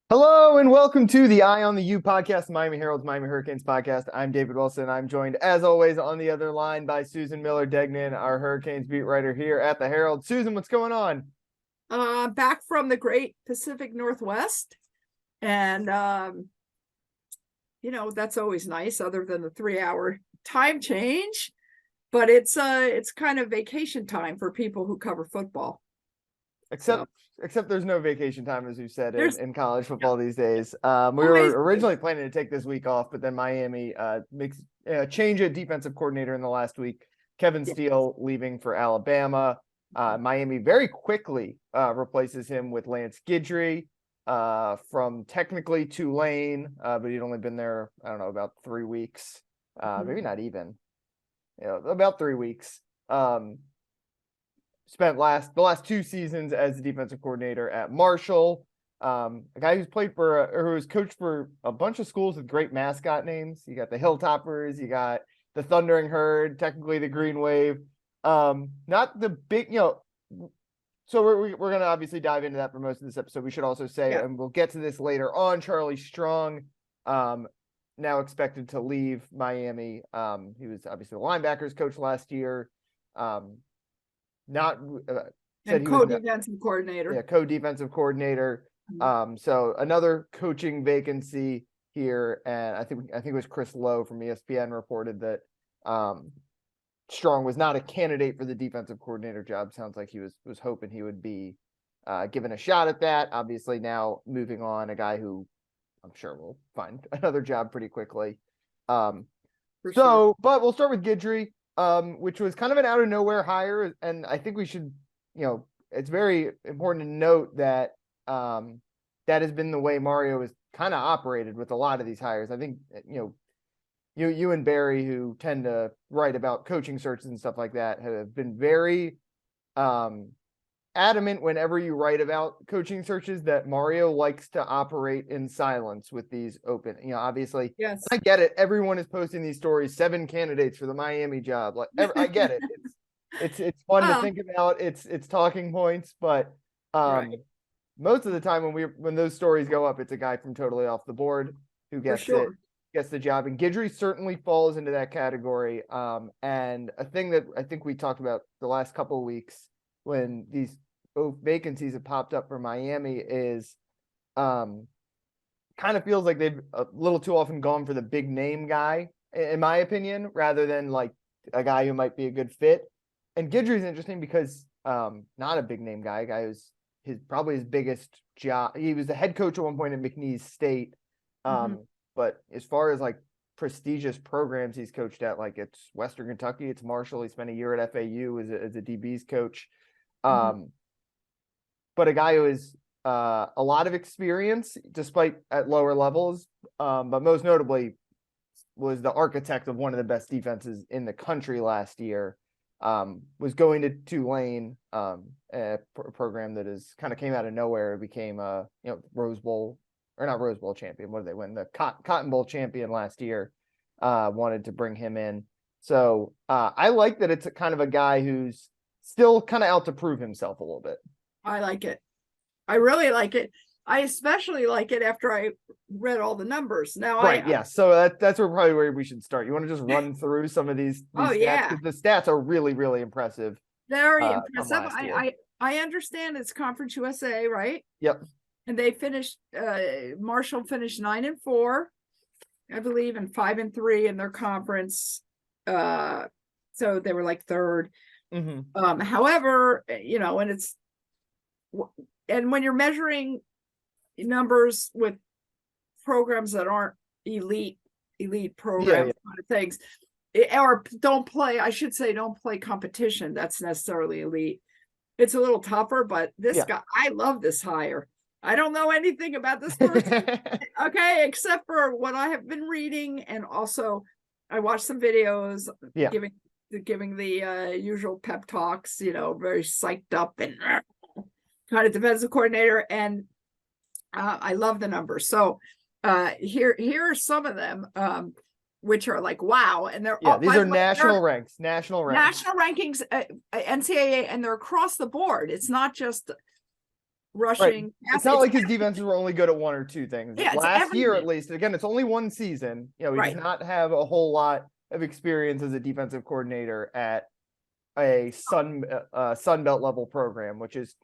Hello and welcome to the Eye on the U podcast, Miami Herald's Miami Hurricanes podcast. I'm David Wilson. I'm joined, as always, on the other line by Susan Miller Degnan, our Hurricanes beat writer here at the Herald. Susan, what's going on? Back from the great Pacific Northwest. And, that's always nice other than the 3-hour time change. But it's kind of vacation time for people who cover football. Except there's no vacation time, as you said, in college football these days. We Always were originally planning to take this week off, but then Miami makes change a defensive coordinator in the last week. Kevin Steele leaving for Alabama. Miami very quickly replaces him with Lance Guidry from technically Tulane, but he'd only been there, I don't know, about 3 weeks. Maybe not even. About 3 weeks. Spent the last 2 seasons as the defensive coordinator at Marshall. A guy who's played for or who's coached for a bunch of schools with great mascot names. You got the Hilltoppers, you got the Thundering Herd, technically the Green Wave. Not the big, so we're going to obviously dive into that for most of this episode. We should also say, and we'll get to this later on, Charlie Strong, now expected to leave Miami. He was obviously the linebackers coach last year. Co-defensive coordinator. Yeah, co-defensive coordinator. So another coaching vacancy here, and I think it was Chris Lowe from ESPN reported that Strong was not a candidate for the defensive coordinator job. Sounds like he was hoping he would be given a shot at that. Obviously, now moving on, a guy who I'm sure will find another job pretty quickly. But we'll start with Guidry. Which was kind of an out of nowhere hire. And I think we should, it's very important to note that that has been the way Mario has kind of operated with a lot of these hires. I think, you and Barry, who tend to write about coaching searches and stuff like that, have been very adamant whenever you write about coaching searches that Mario likes to operate in silence with these open, obviously. Yes, I get it. Everyone is posting these stories, 7 candidates for the Miami job. I get it. It's fun to think about. It's talking points, but most of the time when those stories go up, it's a guy from totally off the board who gets the job. And Guidry certainly falls into that category. And a thing that I think we talked about the last couple of weeks when these vacancies have popped up for Miami is kind of feels like they've a little too often gone for the big name guy, in my opinion, rather than like a guy who might be a good fit. And Guidry is interesting because not a big name guy, a guy who's probably his biggest job. He was the head coach at one point at McNeese State. But as far as like prestigious programs he's coached at, like it's Western Kentucky, it's Marshall. He spent a year at FAU as a DB's coach. But a guy who has a lot of experience, despite at lower levels, but most notably was the architect of one of the best defenses in the country last year. Was going to Tulane, a program that is kind of came out of nowhere. It became Rose Bowl, or not Rose Bowl champion. What did they win? The Cotton Bowl champion last year. Wanted to bring him in. So I like that it's kind of a guy who's still kind of out to prove himself a little bit. I like it. I really like it. I especially like it after I read all the numbers. Now, So that's probably where we should start. You want to just run through some of these stats? Yeah. The stats are really, really impressive. Very impressive. I understand it's Conference USA, right? Yep. And they finished, Marshall finished 9-4, I believe, and 5-3 in their conference. So they were like third. However, and when you're measuring numbers with programs that aren't elite programs, kind of things, or don't play competition that's necessarily elite, it's a little tougher. But this guy, I love this hire. I don't know anything about this person, okay, except for what I have been reading, and also I watched some videos giving the usual pep talks, very psyched up and kind of defensive coordinator, and I love the numbers. So here are some of them, which are like, wow. And they're these are national rankings, NCAA, and they're across the board. It's not just rushing. It's not like his defenses were only good at one or two things. Yeah, Last year, at least, again, it's only one season. He does not have a whole lot of experience as a defensive coordinator at a Sun Belt level program, which is,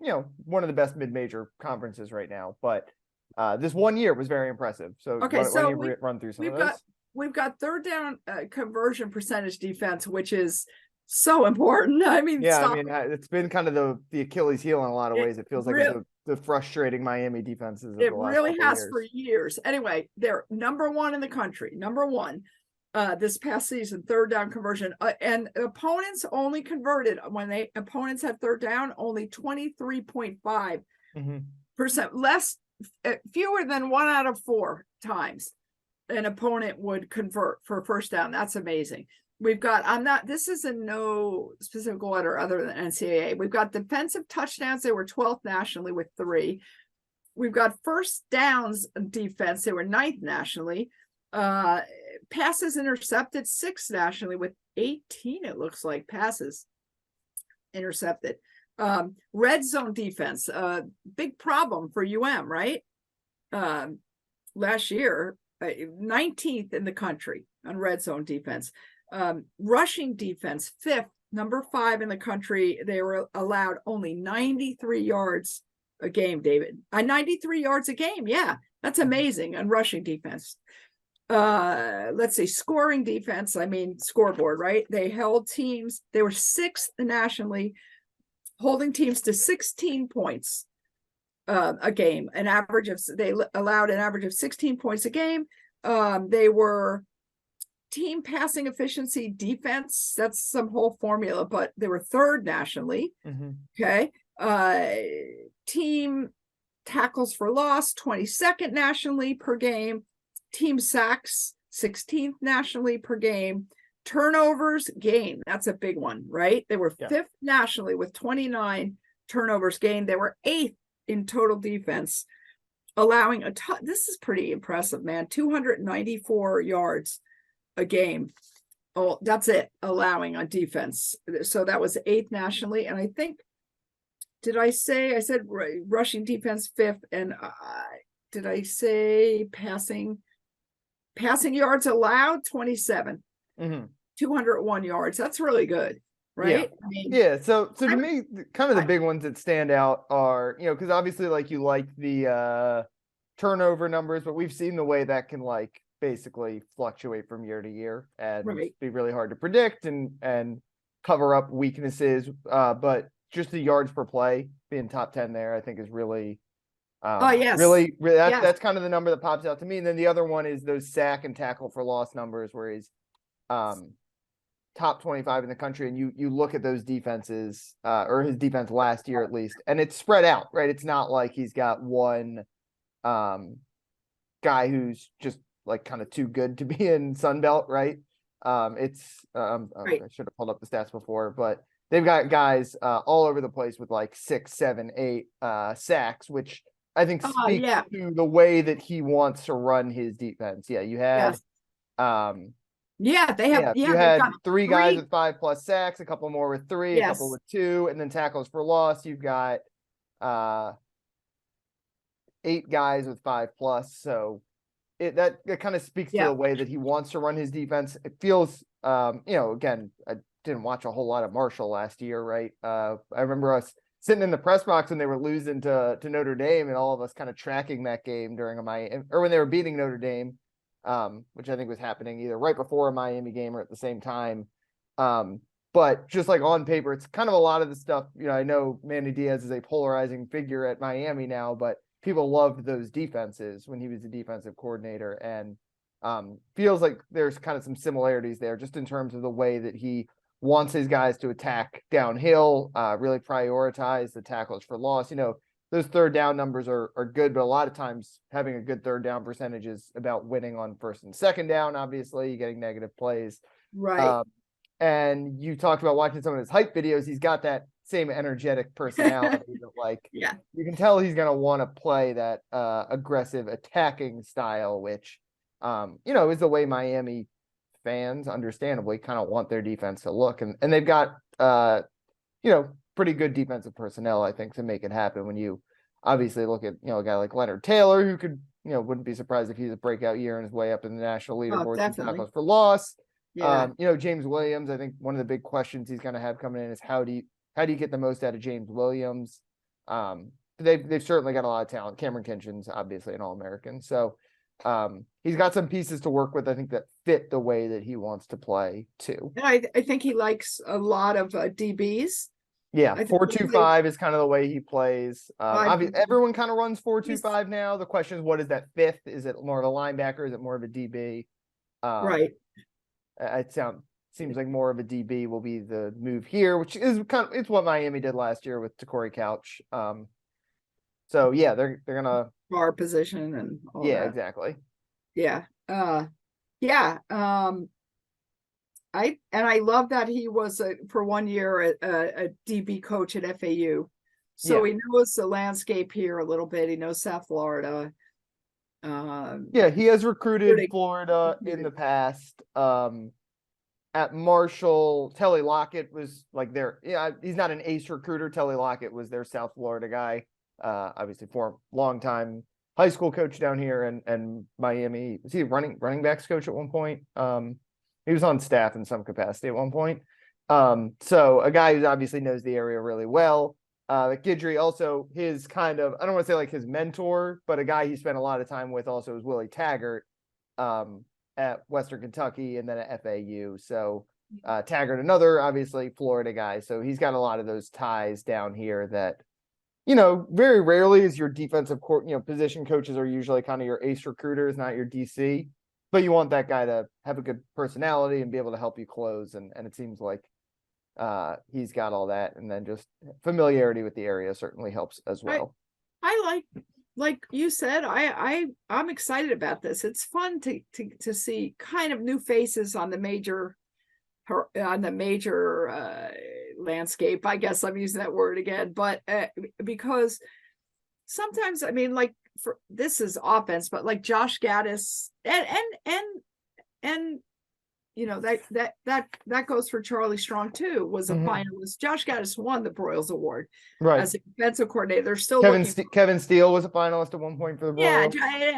one of the best mid-major conferences right now. But this 1 year was very impressive. So why don't you run through some of those? We've got third down conversion percentage defense, which is so important. I mean, it's been kind of the Achilles heel in a lot of ways. It feels like it's the frustrating Miami defenses. It really has for years. Anyway, they're number one in the country. Number one. This past season, third down conversion, and opponents only converted opponents had third down only 23.5% less, fewer than 1 out of 4 times an opponent would convert for first down. That's amazing. We've got this is in no specific order other than NCAA. We've got defensive touchdowns. They were 12th nationally with 3. We've got first downs defense. They were 9th nationally. Passes intercepted 6th nationally with 18, it looks like, passes intercepted. Red zone defense, big problem for UM, right? Last year, 19th in the country on red zone defense. Rushing defense, 5th, number 5 in the country. They were allowed only 93 yards a game, David. 93 yards a game, yeah, that's amazing on rushing defense. Let's see, scoring defense, scoreboard, right? They held teams, they were 6th nationally, holding teams to 16 points a game, they allowed an average of 16 points a game. They were team passing efficiency defense, that's some whole formula, but they were 3rd nationally. Okay. Team tackles for loss, 22nd nationally per game. Team sacks, 16th nationally per game. Turnovers gained, that's a big one, right? They were 5th nationally with 29 turnovers gained. They were 8th in total defense, allowing this is pretty impressive, man. 294 yards a game. Oh, that's it, allowing on defense. So that was 8th nationally. And I think, I said rushing defense 5th, and did I say passing yards allowed 27, 201 yards. That's really good, right? So to me, kind of the big ones that stand out are, because obviously you like the turnover numbers, but we've seen the way that can basically fluctuate from year to year and be really hard to predict and cover up weaknesses. But just the yards per play being top 10 there, I think is really. Really, that's kind of the number that pops out to me. And then the other one is those sack and tackle for loss numbers, where he's top 25 in the country. And you look at those defenses, or his defense last year at least, and it's spread out, right? It's not like he's got one guy who's just kind of too good to be in Sun Belt, right? I should have pulled up the stats before, but they've got guys all over the place with 6, 7, 8 sacks, which I think speaks to the way that he wants to run his defense. You had, you had 3 guys with 5+ sacks, a couple more with 3, a couple with 2, and then tackles for loss. You've got 8 guys with 5+. So that kind of speaks to the way that he wants to run his defense. It feels, again, I didn't watch a whole lot of Marshall last year, right? I remember us sitting in the press box when they were losing to Notre Dame, and all of us kind of tracking that game during or when they were beating Notre Dame, which I think was happening either right before a Miami game or at the same time. But just on paper, it's kind of a lot of the stuff, I know Manny Diaz is a polarizing figure at Miami now, but people loved those defenses when he was the defensive coordinator, and feels like there's kind of some similarities there just in terms of the way that he wants his guys to attack downhill, really prioritize the tackles for loss. Those third down numbers are good, but a lot of times having a good third down percentage is about winning on first and second down, obviously, getting negative plays. Right. And you talked about watching some of his hype videos. He's got that same energetic personality that you can tell he's going to want to play that aggressive attacking style, which, is the way Miami fans understandably kind of want their defense to look, and they've got pretty good defensive personnel, I think, to make it happen. When you obviously look at, a guy like Leonard Taylor, who could, wouldn't be surprised if he's a breakout year and his way up in the national leaderboard in tackles for loss. Yeah. James Williams, I think one of the big questions he's going to have coming in is how do you get the most out of James Williams? They've certainly got a lot of talent. Cameron Kinchen's obviously an All-American. So he's got some pieces to work with, I think, that fit the way that he wants to play too. And I think he likes a lot of DBs. Yeah, 4-2-5 is kind of the way he plays. Obviously, everyone kind of runs 4-2-5 now. The question is, what is that fifth? Is it more of a linebacker? Is it more of a DB? Right. It seems like more of a DB will be the move here, which is it's what Miami did last year with Takori Couch. So yeah, they're gonna bar position and all that. Exactly. Yeah. I love that he was for 1 year a DB coach at FAU, so he knows the landscape here a little bit. He knows South Florida. He has recruited Florida in the past. At Marshall, Telly Lockett was like he's not an ace recruiter. Telly Lockett was their South Florida guy. Obviously for a long time high school coach down here and Miami. Was he a running backs coach at one point? He was on staff in some capacity at one point. So a guy who obviously knows the area really well. Guidry also his kind of, I don't want to say like his mentor, but a guy he spent a lot of time with also is Willie Taggart at Western Kentucky and then at FAU. So Taggart, another obviously Florida guy. So he's got a lot of those ties down here that, very rarely is your defensive court, position coaches are usually kind of your ace recruiters, not your DC, but you want that guy to have a good personality and be able to help you close. And it seems like he's got all that. And then just familiarity with the area certainly helps as well. I like you said, I'm excited about this. It's fun to see kind of new faces on the major landscape. I guess I'm using that word again, but because sometimes, I mean, like this is offense, but like Josh Gaddis and that goes for Charlie Strong too, was a finalist. Josh Gaddis won the Broyles Award as a defensive coordinator. They're still Kevin Steele was a finalist at one point for the Broyles. Yeah,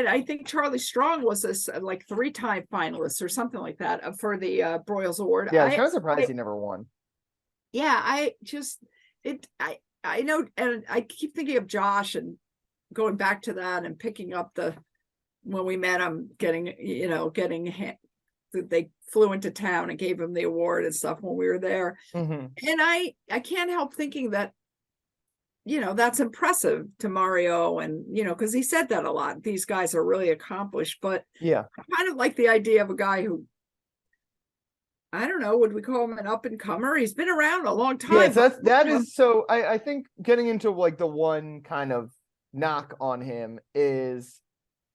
I think Charlie Strong was a like 3-time finalist or something like that for the Broyles Award. Yeah, I was kind of surprised he never won. Yeah, I know, and I keep thinking of Josh and going back to that and picking up when we met him, they flew into town and gave him the award and stuff when we were there. And I can't help thinking that, that's impressive to Mario and, because he said that a lot. These guys are really accomplished, but I kind of like the idea of a guy who, I don't know, would we call him an up and comer? He's been around a long time. Yes, so I think getting into like the one kind of knock on him is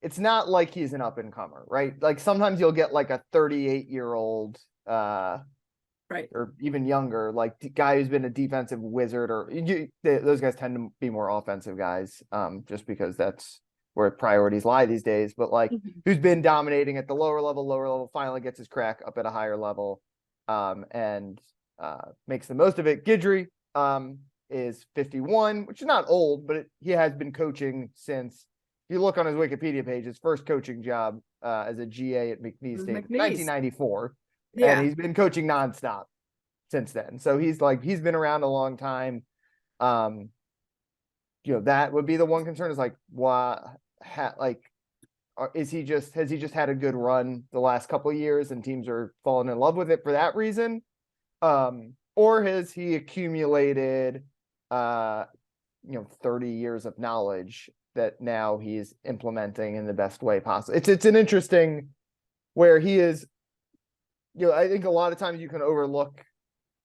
it's not like he's an up and comer, right? Like sometimes you'll get like a 38-year-old, right, or even younger, like guy who's been a defensive wizard, or those guys tend to be more offensive guys, just because that's where priorities lie these days. But like who's been dominating at the lower level, finally gets his crack up at a higher level, and makes the most of it. Guidry is 51, which is not old, but he has been coaching since. If you look on his Wikipedia page, his first coaching job as a GA at McNeese State, 1994, and he's been coaching nonstop since then. So he's been around a long time. That would be the one concern is like, has he just had a good run the last couple of years and teams are falling in love with it for that reason, or has he accumulated 30 years of knowledge that now he's implementing in the best way possible? It's an interesting where he is, I think a lot of times you can overlook,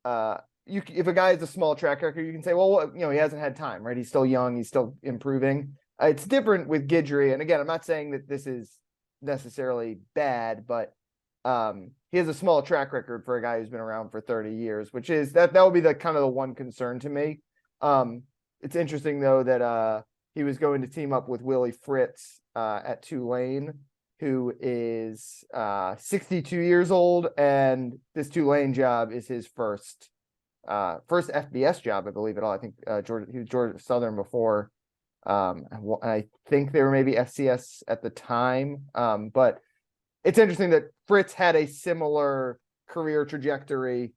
if a guy has a small track record, you can say, well, he hasn't had time, right? He's still young. He's still improving. It's different with Guidry. And again, I'm not saying that this is necessarily bad, but he has a small track record for a guy who's been around for 30 years, which is that would be the kind of the one concern to me. It's interesting though, that, he was going to team up with Willie Fritz at Tulane, who is 62 years old, and this Tulane job is his first FBS job, I believe it all. I think he was Georgia Southern before I think they were maybe FCS at the time. But it's interesting that Fritz had a similar career trajectory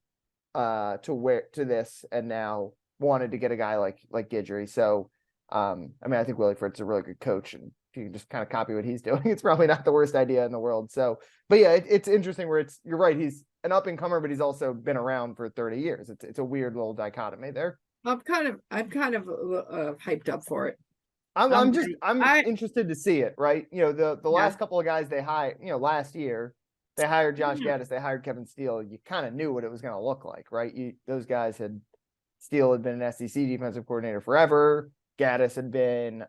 to this, and now wanted to get a guy like Guidry. So I mean, I think Willie Fritz is a really good coach, and if you can just kind of copy what he's doing, it's probably not the worst idea in the world. So, but yeah, it's interesting where you're right, he's an up and comer, but he's also been around for 30 years. It's a weird little dichotomy there. I'm kind of hyped up for it. I'm interested to see it, right? You know, the last couple of guys they hired, you know, last year they hired Josh Gaddis, they hired Kevin Steele. You kind of knew what it was going to look like, right? Those guys Steele had been an SEC defensive coordinator forever. Gaddis had been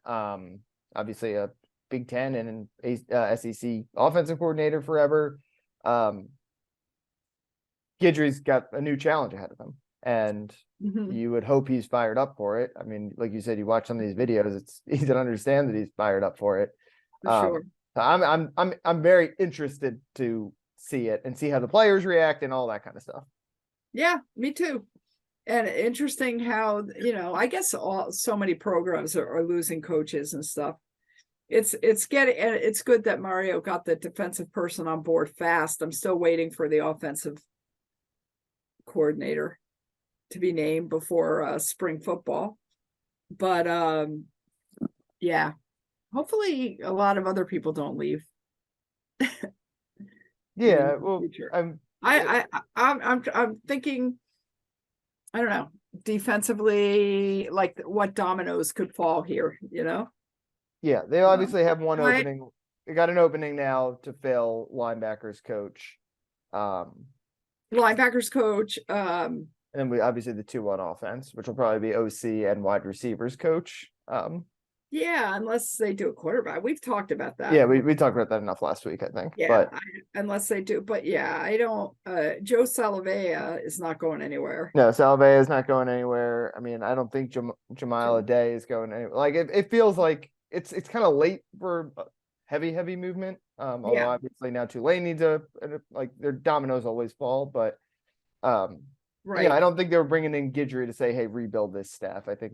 obviously a Big Ten and an SEC offensive coordinator forever. Guidry's got a new challenge ahead of him, and you would hope he's fired up for it. I mean, like you said, you watch some of these videos, it's easy to understand that he's fired up for it. For sure. So I'm very interested to see it and see how the players react and all that kind of stuff. Yeah, me too. And interesting how, you know, I guess so many programs are losing coaches and stuff. It's good that Mario got the defensive person on board fast. I'm still waiting for the offensive coordinator to be named before spring football. But yeah, hopefully a lot of other people don't leave. Yeah, well, I'm thinking, I don't know, defensively, like what dominoes could fall here, you know? Yeah, they obviously have one opening. They got an opening now to fill linebackers coach. Linebackers coach. And then we obviously the 2 on offense, which will probably be OC and wide receivers coach. Yeah, unless they do a quarterback. We've talked about that. Yeah, we talked about that enough last week, I think. Yeah, but unless they do. But yeah, I don't. Joe Salavea is not going anywhere. No, Salavea is not going anywhere. I mean, I don't think Jamile Day is going anywhere. Like it feels like it's kind of late for heavy movement. Although obviously now Tulane needs like their dominoes always fall, but right. Yeah, I don't think they were bringing in Guidry to say, hey, rebuild this staff. I think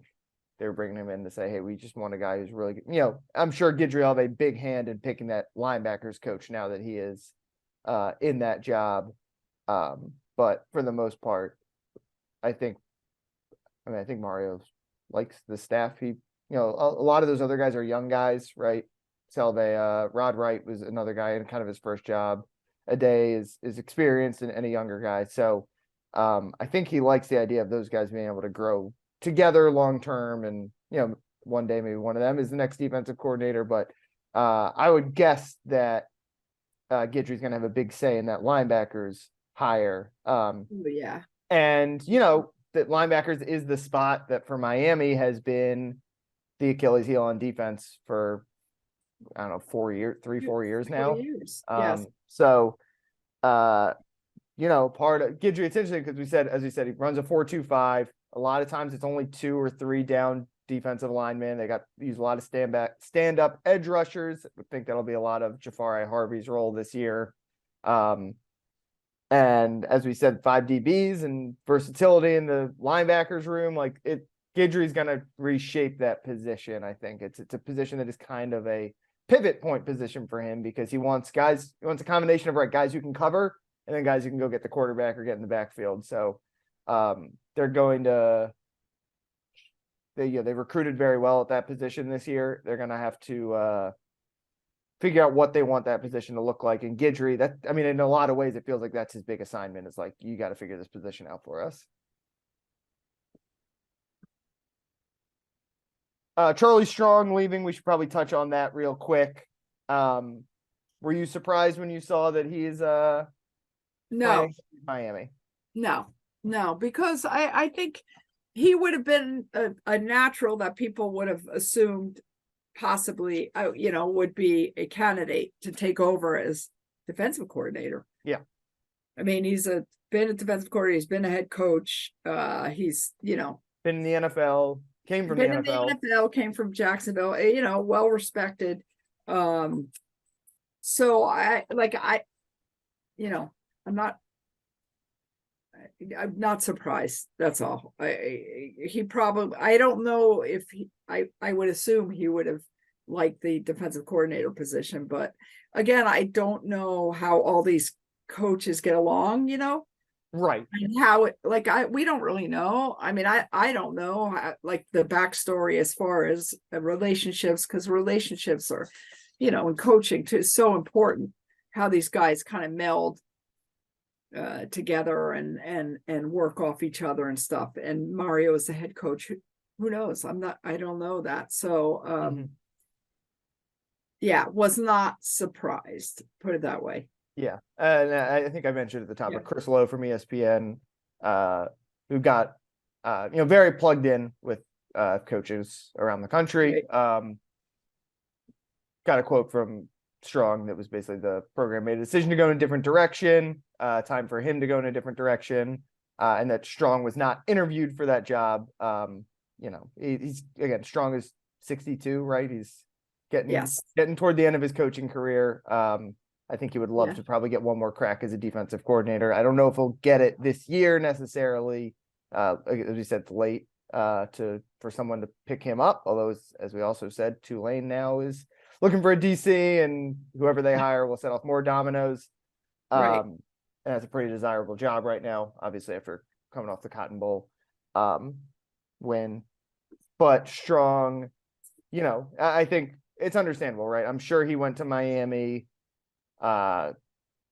they were bringing him in to say, hey, we just want a guy who's really good. You know, I'm sure Guidry will have a big hand in picking that linebackers coach now that he is in that job. But for the most part, I think Mario likes the staff. He, you know, a lot of those other guys are young guys, right? Salve, Rod Wright was another guy in kind of his first job. Ade is experienced and a younger guy. So I think he likes the idea of those guys being able to grow together long term, and you know, one day maybe one of them is the next defensive coordinator. But I would guess that Guidry's going to have a big say in that linebackers hire. Yeah, and you know that linebackers is the spot that for Miami has been the Achilles heel on defense for I don't know 4 years now. 4 years. Yes. So you know, part of Guidry, it's interesting because as we said, he runs a 4-2-5. A lot of times it's only 2 or 3 down defensive linemen. They use a lot of stand up edge rushers. I think that'll be a lot of Jafari Harvey's role this year. And as we said, 5 DBs and versatility in the linebackers room. Like Guidry's going to reshape that position. I think it's a position that is kind of a pivot point position for him because he wants a combination of guys who can cover and then guys who can go get the quarterback or get in the backfield. So they're going to they recruited very well at that position this year. They're going to have to figure out what they want that position to look like. And Guidry, in a lot of ways, it feels like that's his big assignment. It's like, you got to figure this position out for us. Charlie Strong leaving. We should probably touch on that real quick. Were you surprised when you saw that he's no Miami? No, because I think he would have been a natural that people would have assumed possibly, would be a candidate to take over as defensive coordinator. Yeah. I mean, he's been a defensive coordinator. He's been a head coch. He's, been in the NFL, came from the NFL, came from Jacksonville, well respected. So I'm not, I'm not surprised. That's all. He probably, I don't know if I would assume he would have liked the defensive coordinator position, but again, I don't know how all these coaches get along, Right. and how it, like, we don't really know. I mean, I don't know how, like, the backstory as far as relationships, because relationships are, in coaching too, is so important, how these guys kind of meld together and work off each other and stuff. And Mario is the head coach. Who knows? I don't know that. So yeah, was not surprised, put it that way. Yeah. And I think I mentioned at the top of Chris Lowe from ESPN, who got very plugged in with coaches around the country. Got a quote from Strong that was basically the program made a decision to go in a different direction, time for him to go in a different direction, and that Strong was not interviewed for that job. He's again, Strong is 62, right? He's getting toward the end of his coaching career. I think he would love to probably get one more crack as a defensive coordinator. I don't know if he'll get it this year necessarily. As we said, it's late for someone to pick him up. Although, as we also said, Tulane now is looking for a DC, and whoever they hire will set off more dominoes. And that's a pretty desirable job right now, obviously, after coming off the Cotton Bowl win. But Strong, I think it's understandable, right? I'm sure he went to Miami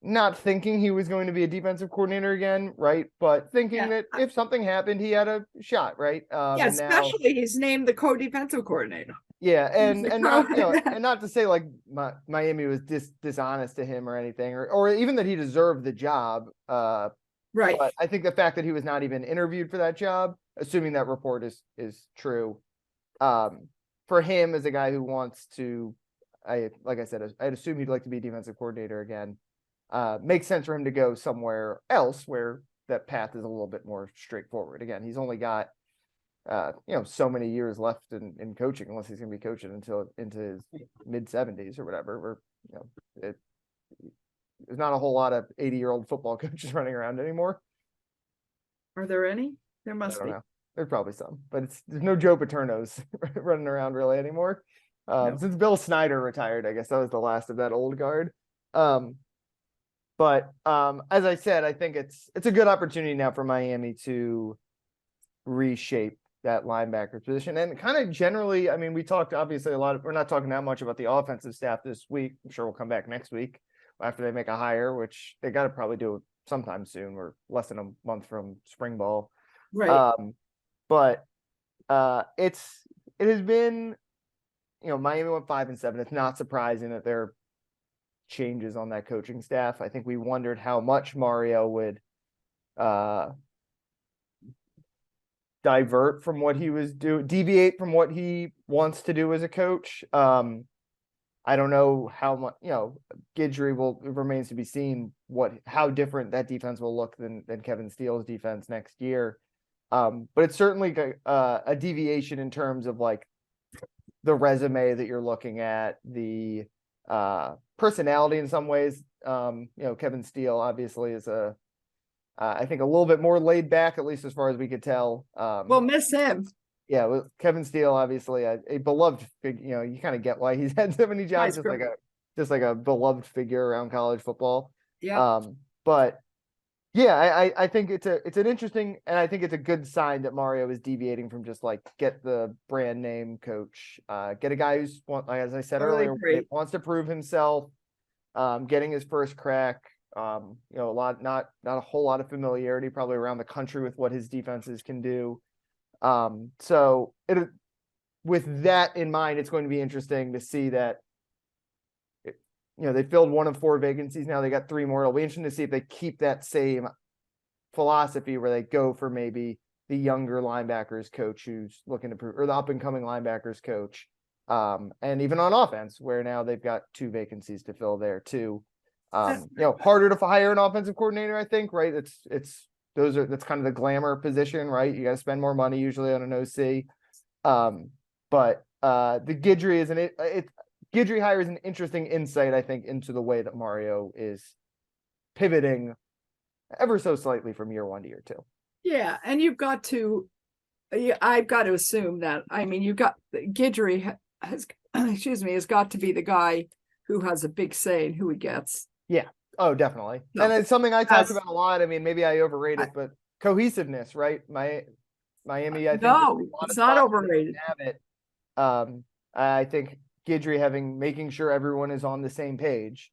not thinking he was going to be a defensive coordinator again, right? But thinking that if something happened, he had a shot, right? Especially he's named the co-defensive coordinator. Yeah, and not and not to say like Miami was dishonest to him or anything, or even that he deserved the job. Right. But I think the fact that he was not even interviewed for that job, assuming that report is true, for him as a guy who wants to, like I said, I'd assume he'd like to be a defensive coordinator again. Makes sense for him to go somewhere else where that path is a little bit more straightforward. Again, he's only got so many years left in coaching, unless he's going to be coaching until into his mid 70s or whatever. There's not a whole lot of 80-year-old football coaches running around anymore. Are there any? There must be. There's probably some, but there's no Joe Paternos running around really anymore. No. Since Bill Snyder retired, I guess that was the last of that old guard. But as I said, I think it's a good opportunity now for Miami to reshape that linebacker position. And kind of generally, I mean, we talked obviously we're not talking that much about the offensive staff this week. I'm sure we'll come back next week after they make a hire, which they got to probably do sometime soon. We're less than a month from spring ball. Right. But it has been, Miami went 5-7. It's not surprising that there are changes on that coaching staff. I think we wondered how much Mario would divert from what he was deviate from what he wants to do as a coach. I don't know how much, Guidry remains to be seen how different that defense will look than Kevin Steele's defense next year. But it's certainly a deviation in terms of like the resume that you're looking at, the personality in some ways. Kevin Steele obviously is I think a little bit more laid back, at least as far as we could tell. We'll miss him. Yeah, with Kevin Steele, obviously a beloved figure. You kind of get why he's had so many jobs, just like a beloved figure around college football. Yeah. But yeah, I think it's an interesting, and I think it's a good sign that Mario is deviating from just like get the brand name coach, get a guy who's, as I said earlier, wants to prove himself, getting his first crack. Not a whole lot of familiarity probably around the country with what his defenses can do. So with that in mind, it's going to be interesting to see that, they filled 1 of 4 vacancies. Now they got 3 more. It'll be interesting to see if they keep that same philosophy where they go for maybe the younger linebackers coach who's looking to prove, or the up and coming linebackers coach. And even on offense, where now they've got 2 vacancies to fill there too. Harder to hire an offensive coordinator, I think, right? That's kind of the glamour position, right? You got to spend more money usually on an OC. But the Guidry Guidry hire is an interesting insight, I think, into the way that Mario is pivoting ever so slightly from year 1 to year 2. Yeah, and I've got to assume that. I mean, you've got Guidry has, excuse me, has got to be the guy who has a big say in who he gets. Yeah. Oh, definitely. No, and it's something I talk about a lot. I mean, maybe I overrate it, but cohesiveness, right? Miami, I think no, it's not overrated. Have it. I think Guidry making sure everyone is on the same page,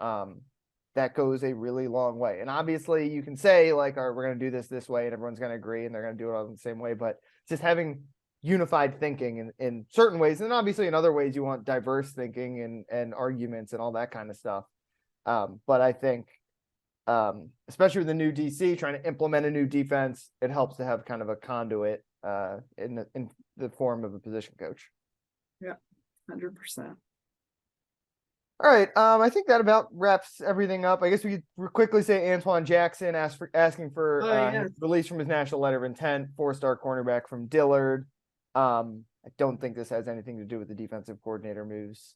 that goes a really long way. And obviously, you can say like, "All right, we're going to do this way," and everyone's going to agree, and they're going to do it all in the same way. But just having unified thinking in certain ways, and obviously in other ways, you want diverse thinking and arguments and all that kind of stuff. But I think, especially with the new DC trying to implement a new defense, it helps to have kind of a conduit in the form of a position coach. Yeah, 100%. All right. I think that about wraps everything up. I guess we could quickly say Antoine Jackson asking for his release from his national letter of intent, 4-star cornerback from Dillard. I don't think this has anything to do with the defensive coordinator moves.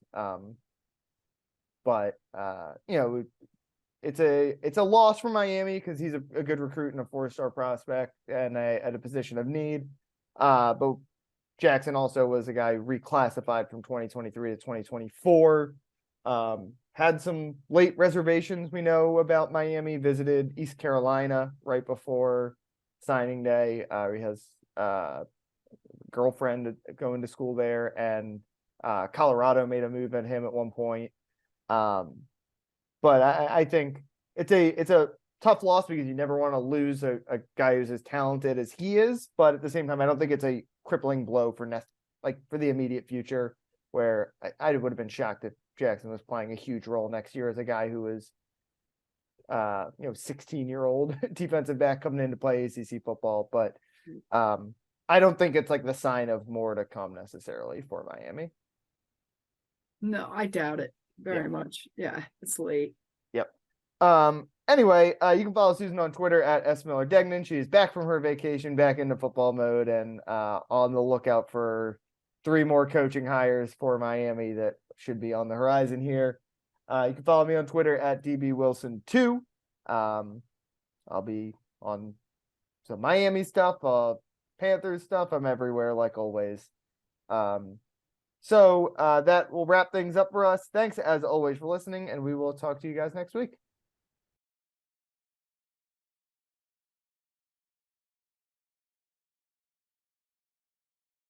But it's a loss for Miami because he's a good recruit and a 4-star prospect and at a position of need. But Jackson also was a guy reclassified from 2023 to 2024. Had some late reservations, we know, about Miami, visited East Carolina right before signing day. He has a girlfriend going to school there, and Colorado made a move at him at one point. But I think it's a tough loss because you never want to lose a guy who's as talented as he is. But at the same time, I don't think it's a crippling blow for the immediate future, where I would have been shocked if Jackson was playing a huge role next year as a guy who was 16-year-old defensive back coming in to play ACC football. But I don't think it's like the sign of more to come necessarily for Miami. No, I doubt it very much. Yeah, it's late. Yep. Anyway, you can follow Susan on Twitter at @SMillerDegnan. She's back from her vacation, back into football mode, and on the lookout for 3 more coaching hires for Miami that should be on the horizon here. You can follow me on Twitter at DBWilson2. I'll be on some Miami stuff, Panthers stuff. I'm everywhere like always. So that will wrap things up for us. Thanks as always for listening, and we will talk to you guys next week.